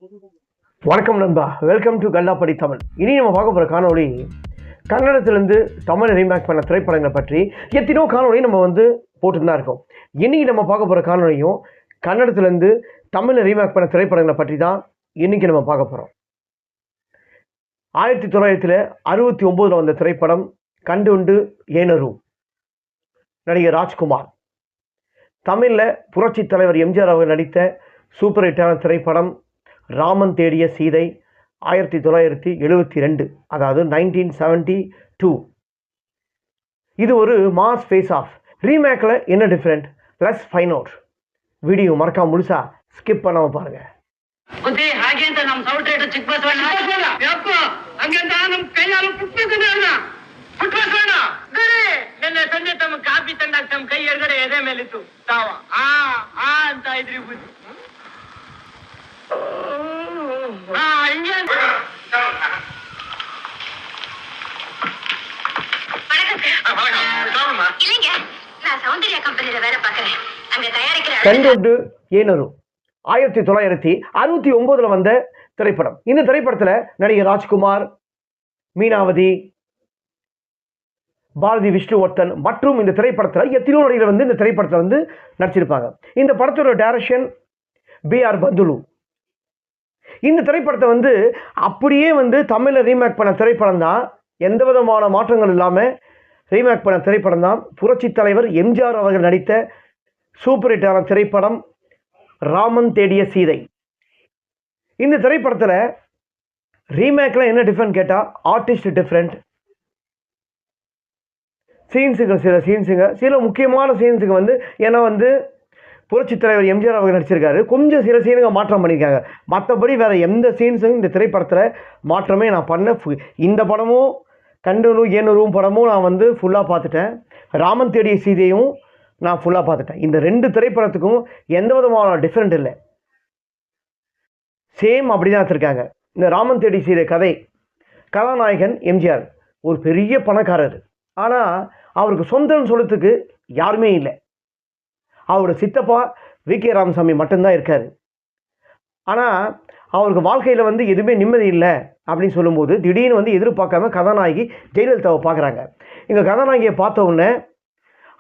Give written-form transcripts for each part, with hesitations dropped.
வணக்கம் நண்பா, welcome to கல்லாப்படி Tamil. இனி நம்ம பார்க்க போகிற காணொளி கன்னடத்திலேருந்து தமிழ் ரீமேக் பண்ண திரைப்படங்களை பற்றி எத்தனையோ காணொளி நம்ம போட்டுட்டு தான் இருக்கோம். இன்றைக்கி நம்ம பார்க்க போகிற காணொலியும் கன்னடத்திலேருந்து தமிழ் ரீமேக் பண்ண திரைப்படங்களை பற்றி தான் இன்றைக்கி நம்ம பார்க்க போகிறோம். 1969 வந்த திரைப்படம் கண்டுண்டு ஏனரு, நடிகர் ராஜ்குமார். தமிழில் புரட்சி தலைவர் எம்ஜிஆர் அவர்கள் நடித்த சூப்பர் ஹிட்டான திரைப்படம் ராமன் தேடிய சீதை 1972, அதாவது 1972. இது ஒரு மாஸ் ஃபேஸ் ஆஃப். ரீமேக்கில் என்ன different, let's find out. Video மறக்காம முழுசா ஸ்கிப் பண்ணாமல் பாருங்கள். ಹಾಗೆ ಅಂತ ನಮ್ಮ ಸೌಟ್ರೇಟ್ ಚಿಕ್ಕ ಬಸವಣ್ಣ ಹಂಗಂತ ನಮ್ಮ ಕೈಯಾಲು ಪುಟ್ಬಸವಣ್ಣ ನಿನ್ನೆ ಸಂಜೆ ತಮ್ಮ ಕಾಫಿ ತಂದಾಗ ತಮ್ಮ ಕೈ ಎಡಗಡೆ ಎದೆ ಮೇಲಿತ್ತು ತಾವ ಆ ಅಂತ ಇದ್ರಿ இல்லைங்க, நான் சௌந்தர்யா கம்பெனில வேலை பார்க்கறேன். அங்க தயாரிக்கிற கண்டுண்டு ஏனரு 1969 வந்த திரைப்படம். இந்த திரைப்படத்தில் நடிகர் ராஜ்குமார், மீனாவதி, பாரதி விஷ்ணுவர்தன் மற்றும் இந்த திரைப்படத்தில் எத்தனையோ நடிகர் இந்த திரைப்படத்தில் நடிச்சிருப்பாங்க. இந்த படத்தோட டைரக்ஷன் B.R. பந்துலு. இந்த திரைப்படத்தை அப்படியே தமிழில் ரீமேக் பண்ண திரைப்படம் தான். எந்த விதமான மாற்றங்கள் இல்லாமல் ரீமேக் பண்ண திரைப்படம் தான் புரட்சி தலைவர் எம்ஜிஆர் அவர்கள் நடித்த சூப்பர் ஹிட்டான திரைப்படம் ராமன் தேடிய சீதை. இந்த திரைப்படத்தில் ரீமேக்கில் என்ன டிஃப்ரெண்ட் கேட்டால், ஆர்டிஸ்ட் டிஃப்ரெண்ட், சில முக்கியமான சீன்ஸுக்கு ஏன்னா புரட்சி தலைவர் எம்ஜிஆர் அவர்கள் நடிச்சிருக்காரு, கொஞ்சம் சில சீனுங்க மாற்றம் பண்ணியிருக்காங்க. மற்றபடி வேறு எந்த சீன்ஸும் இந்த திரைப்படத்தில் மாற்றமே நான் பண்ண. இந்த படமும் கண்டுனு ஏனரும் படமும் நான் ஃபுல்லாக பார்த்துட்டேன். ராமன் தேடிய சீதையும் நான் ஃபுல்லாக பார்த்துட்டேன். இந்த ரெண்டு திரைப்படத்துக்கும் எந்த விதமான டிஃப்ரெண்ட் இல்லை, சேம் அப்படி தான் எடுத்திருக்காங்க. இந்த ராமன் தேடிய சீதை கதாநாயகன் எம்ஜிஆர் ஒரு பெரிய பணக்காரர். ஆனால் அவருக்கு சொந்தம்னு சொல்கிறதுக்கு யாருமே இல்லை. அவரோட சித்தப்பா V.K. ராமசாமி மட்டும்தான் இருக்கார். ஆனால் அவருக்கு வாழ்க்கையில் எதுவுமே நிம்மதி இல்லை அப்படின்னு சொல்லும்போது திடீர்னு எதிர்பார்க்காம கதாநாயகி ஜெயலலிதாவை பார்க்குறாங்க. இங்கே கதாநாயகியை பார்த்த உடனே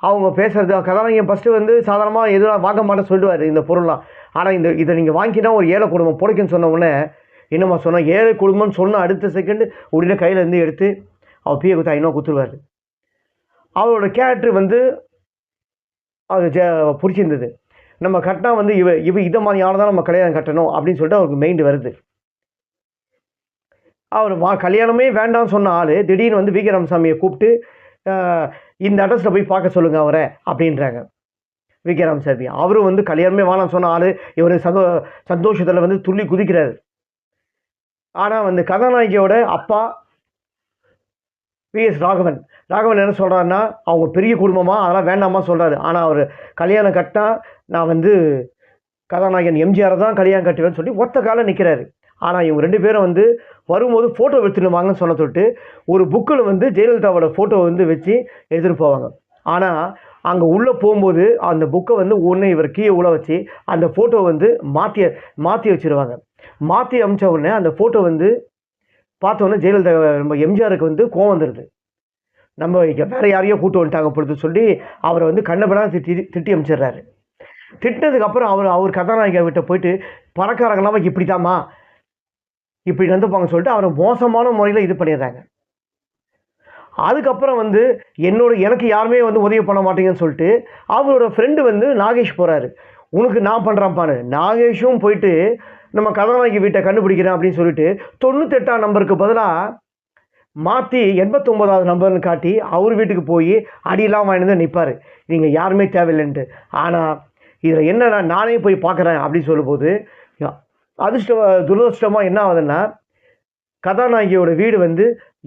அவங்க பேசுகிறது, கதாநாயகி ஃபஸ்ட்டு சாதாரணமாக எதுவும் வாங்க மாட்டேன்னு சொல்லிடுவார் இந்த பொருள்லாம். ஆனால் இதை நீங்கள் வாங்கினா ஒரு ஏழை குடும்பம் பிடிக்குன்னு சொன்ன உடனே என்னம்மா சொன்னால், ஏழை குடும்பம்னு சொன்ன அடுத்த செகண்டு உடனே கையிலேருந்து எடுத்து அவர் பிஏ குத்தா இன்னும் குத்துருவார். அவரோட கேரக்டர் அது பிடிச்சிருந்தது. நம்ம கட்டினா இவ இதை மாதிரி யாரை தான் நம்ம கல்யாணம் கட்டணும் அப்படின்னு சொல்லிட்டு அவருக்கு மைண்டு வருது. அவர் கல்யாணமே வேண்டாம்னு சொன்ன ஆள் திடீர்னு V.K. ராமசாமியை கூப்பிட்டு இந்த அட்ரஸில் போய் பார்க்க சொல்லுங்கள் அவரை அப்படின்றாங்க. V.K. ராமசாமி அவரும் கல்யாணமே வேணாம்னு சொன்ன ஆள் இவர் சந்தோஷத்தில் துள்ளி குதிக்கிறார். ஆனால் கதாநாயகியோட அப்பா V.S. ராகவன் என்ன சொல்கிறாருன்னா, அவங்க பெரிய குடும்பமாக அதெல்லாம் வேண்டாமா சொல்கிறாரு. ஆனால் அவர் கல்யாணம் கட்டினா நான் கதாநாயகன் எம்ஜிஆரை தான் கல்யாணம் கட்டுவேன்னு சொல்லி ஒத்த காலம் நிற்கிறாரு. ஆனால் இவங்க ரெண்டு பேரும் வரும்போது ஃபோட்டோ எடுத்துடுவாங்கன்னு சொல்ல தொட்டு ஒரு புக்கில் ஜெயலலிதாவோட ஃபோட்டோ வச்சு எடுத்துகிட்டு போவாங்க. ஆனால் அங்கே உள்ளே போகும்போது அந்த புக்கை ஒன்று இவர் கீழே உள்ள வச்சு அந்த ஃபோட்டோ மாற்றி வச்சுருவாங்க. மாற்றி அமிச்ச உடனே அந்த ஃபோட்டோ பார்த்தோன்னே ஜெயலலிதா நம்ம எம்ஜிஆருக்கு கோவம் வந்துடுது. நம்ம வேறு யாரையோ கூட்டு வந்துட்டாங்க பொழுது சொல்லி அவரை கண்ணபடாக திட்டி அமிச்சிடுறாரு. திட்டினதுக்கப்புறம் அவர் கதாநாயகை விட்ட போயிட்டு பணக்காரங்களாம் இப்படி தாம்மா இப்படி நடந்துப்பாங்க சொல்லிட்டு அவரை மோசமான முறையில் இது பண்ணிடுறாங்க. அதுக்கப்புறம் எனக்கு யாருமே உதவி பண்ண மாட்டேங்கன்னு சொல்லிட்டு அவரோட ஃப்ரெண்டு நாகேஷ் போகிறாரு. உனக்கு நான் பண்ணுறேன்ப்பான்னு நாகேஷும் போயிட்டு நம்ம கதாநாயகி வீட்டை கண்டுபிடிக்கிறேன் அப்படின்னு சொல்லிட்டு 98ஆம் நம்பருக்கு பதிலாக மாற்றி 89வது நம்பர்னு காட்டி அவர் வீட்டுக்கு போய் அடியெல்லாம் வாங்கிட்டு நிற்பார், நீங்கள் யாருமே தேவையில்லைன்ட்டு. ஆனால் இதில் என்னன்னா நானே போய் பார்க்குறேன் அப்படின்னு சொல்லும்போது துரதிருஷ்டமாக என்ன ஆகுதுன்னா, கதாநாயகியோட வீடு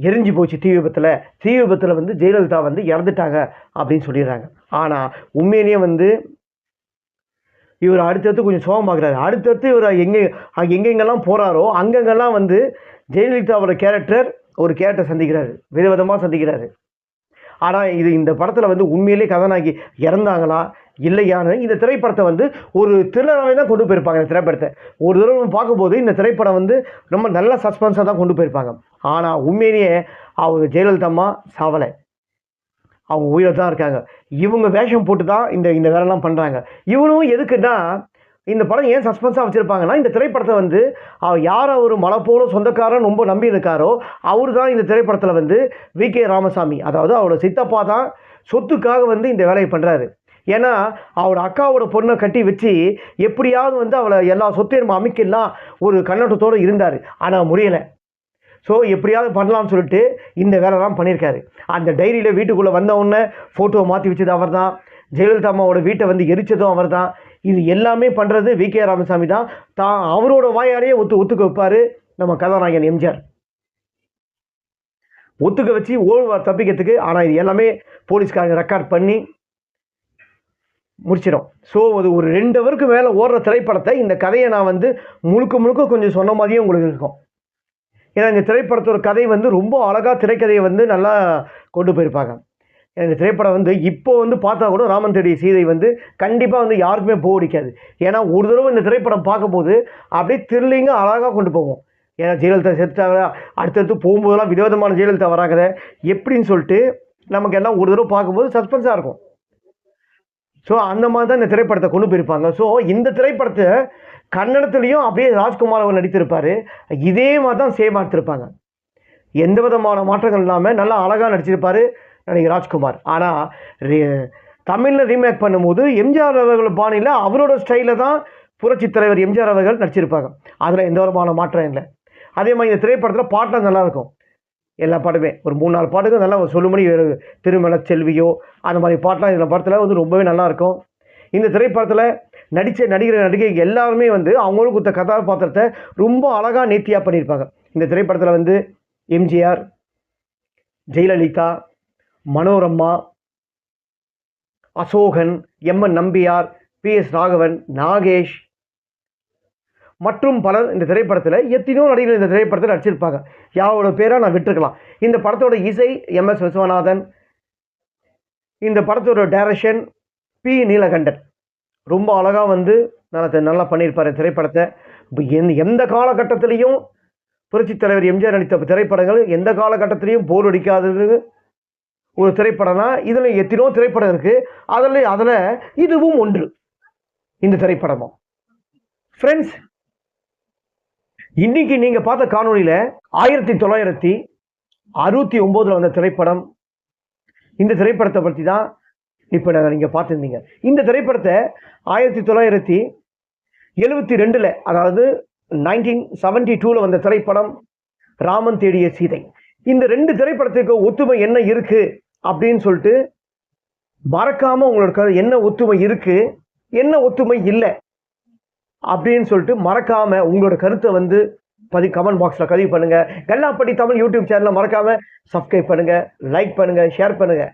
எரிஞ்சு போச்சு தீ விபத்தில் ஜெயலலிதா இறந்துட்டாங்க அப்படின்னு சொல்லிடுறாங்க. ஆனால் உண்மையிலேயே இவர் அடுத்தடுத்து கொஞ்சம் சோகமாக்குறாரு. அடுத்தடுத்து இவர் எங்கெங்கெல்லாம் போகிறாரோ அங்கங்கெல்லாம் ஜெயலலிதாவோட ஒரு கேரக்டர் சந்திக்கிறாரு, விதவிதமாக சந்திக்கிறாரு. ஆனால் இந்த படத்தில் உண்மையிலே கதாநாயகி இறந்தாங்களா இல்லையான்னு இந்த திரைப்படத்தை வந்து ஒரு த்ரில்லராகவே தான் கொண்டு போயிருப்பாங்க. இந்த திரைப்படத்தை ஒரு தடவை பார்க்கும்போது இந்த திரைப்படம் வந்து ரொம்ப நல்ல சஸ்பென்ஸாக தான் கொண்டு போயிருப்பாங்க. ஆனால் உண்மையிலேயே அவங்க ஜெயலலிதா அம்மா சாவலை, அவங்க உயிரை தான் இருக்காங்க. இவங்க வேஷம் போட்டு தான் இந்த வேலைலாம் பண்ணுறாங்க. இவனும் எதுக்குன்னா இந்த படம் ஏன் சஸ்பென்ஸாக வச்சுருப்பாங்கன்னா, இந்த திரைப்படத்தை வந்து யாரை ஒரு மலை போல சொந்தக்காரன் ரொம்ப நம்பி இருக்காரோ அவர் தான் இந்த திரைப்படத்தில் வந்து வி.கே. ராமசாமி, அதாவது அவரோட சித்தப்பா தான் சொத்துக்காக வந்து இந்த வேலையை பண்ணுறாரு. ஏன்னா அவரோட அக்காவோட பொண்ணை கட்டி வச்சு எப்படியாவது வந்து அவளை எல்லா சொத்தையும் அமைக்கலாம் ஒரு கண்ணோட்டத்தோடு இருந்தார். ஆனால் முடியலை. ஸோ எப்படியாவது பண்ணலாம்னு சொல்லிட்டு இந்த வேலைலாம் பண்ணியிருக்காரு. அந்த டைரியில் வீட்டுக்குள்ளே வந்தவுடனே ஃபோட்டோவை மாற்றி வச்சது அவர் தான். ஜெயலலிதா அம்மாவோட வீட்டை வந்து எரிச்சதும் அவர் தான். இது எல்லாமே பண்ணுறது வி.கே. ராமசாமி தான். அவரோட வாயாலேயே ஒத்துக்க வைப்பார் நம்ம கதாநாயகன் எம்ஜிஆர். ஒத்துக்க வச்சு ஓடுவார் தப்பிக்கிறதுக்கு. ஆனால் இது எல்லாமே போலீஸ்காரங்க ரெக்கார்ட் பண்ணி முடிச்சிடும். ஸோ அது ஒரு 2 ஹவருக்கு மேலே ஓடுற திரைப்படத்தை இந்த கதையை நான் வந்து முழுக்க கொஞ்சம் சொன்ன மாதிரியே உங்களுக்கு இருக்கும். ஏன்னா இந்த திரைப்படத்தோட கதை வந்து ரொம்ப அழகாக திரைக்கதையை வந்து நல்லா கொண்டு போயிருப்பாங்க. இந்த திரைப்படம் வந்து இப்போ வந்து பார்த்தா கூட ராமன் தேடிய சீதை வந்து கண்டிப்பாக வந்து யாருக்குமே போக அடிக்காது. ஏன்னா ஒரு தடவை இந்த திரைப்படம் பார்க்கும்போது அப்படியே த்ரில்லிங்காக அழகாக கொண்டு போவோம். ஏன்னா ஜெயலலிதா செத்துட்டாங்க, அடுத்தடுத்து போகும்போதெல்லாம் விதவிதமான ஜெயலலிதா வராங்க எப்படின்னு சொல்லிட்டு நமக்கு எல்லாம் ஒரு தடவை பார்க்கும்போது சஸ்பென்ஸாக இருக்கும். ஸோ அந்த மாதிரி தான் இந்த திரைப்படத்தை கொண்டு போயிருப்பாங்க. ஸோ இந்த திரைப்படத்தை கன்னடத்துலேயும் அப்படியே ராஜ்குமார் அவர் நடித்திருப்பார். இதே மாதிரி தான் சேம் எடுத்திருப்பாங்க. எந்த விதமான மாற்றங்கள் இல்லாமல் நல்லா அழகாக நடிச்சிருப்பார் நடிகர் ராஜ்குமார். ஆனால் தமிழில் ரீமேக் பண்ணும்போது எம்ஜிஆர் அவர்கள் பாணியில் அவரோட ஸ்டைலில் தான் புரட்சி தலைவர் எம்ஜிஆர் அவர்கள் நடிச்சிருப்பாங்க. அதில் எந்த விதமான மாற்றம் இல்லை. அதே மாதிரி இந்த திரைப்படத்தில் பாட்டெலாம் நல்லாயிருக்கும். எல்லா பாட்டுமே ஒரு 3-4 பாட்டுக்கும் நல்லா சொல்லும்படி திருமண செல்வியோ அந்த மாதிரி பாட்டெலாம் இந்த படத்தில் வந்து ரொம்பவே நல்லாயிருக்கும். இந்த திரைப்படத்தில் நடித்த நடிகை எல்லாருமே வந்து அவங்களுக்கு கொடுத்த கதாபாத்திரத்தை ரொம்ப அழகாக நேர்த்தியாக பண்ணியிருப்பாங்க. இந்த திரைப்படத்தில் வந்து எம்ஜிஆர், ஜெயலலிதா, மனோரமா, அசோகன், எம்.என். நம்பியார், பி.எஸ். ராகவன், நாகேஷ் மற்றும் பலர் இந்த திரைப்படத்தில் எத்தனையோ நடிகர்கள் இந்த திரைப்படத்தில் நடிச்சிருப்பாங்க. யாரோட பேராக நான் விட்டுருக்கலாம். இந்த படத்தோட இசை எம்.எஸ். விஸ்வநாதன், இந்த படத்தோட டைரக்ஷன் பி. நீலகண்டன். ரொம்ப அழகாக வந்து நல்லா பண்ணியிருப்பார் திரைப்படத்தை. எந்த காலகட்டத்திலையும் புரட்சி தலைவர் எம்ஜிஆர் நடித்த திரைப்படங்கள் எந்த காலகட்டத்திலையும் போர் அடிக்காதது ஒரு திரைப்படம்னா இதில் எத்தனையோ திரைப்படம் இருக்குது. அதில் இதுவும் ஒன்று. இந்த திரைப்படமும் ஃப்ரெண்ட்ஸ், இன்னைக்கு நீங்கள் பார்த்த காணொலியில் 1969 வந்த திரைப்படம். இந்த திரைப்படத்தை பற்றி தான் இப்போ நீங்கள் பார்த்துருந்தீங்க. இந்த திரைப்படத்தை 1972 அதாவது 1972 வந்த திரைப்படம் ராமன் தேடிய சீதை. இந்த 2 திரைப்படத்துக்கு ஒத்துமை என்ன இருக்குது அப்படின்னு சொல்லிட்டு மறக்காமல் உங்களோட என்ன ஒத்துமை இருக்குது என்ன ஒத்துமை இல்லை அப்படின்னு சொல்லிட்டு மறக்காமல் உங்களோட கருத்தை வந்து கமெண்ட் பாக்ஸில் பதிவு பண்ணுங்கள். கல்லாப்பட்டி தமிழ் யூடியூப் சேனலை மறக்காமல் சப்ஸ்கிரைப் பண்ணுங்கள், லைக் பண்ணுங்கள், ஷேர் பண்ணுங்கள்.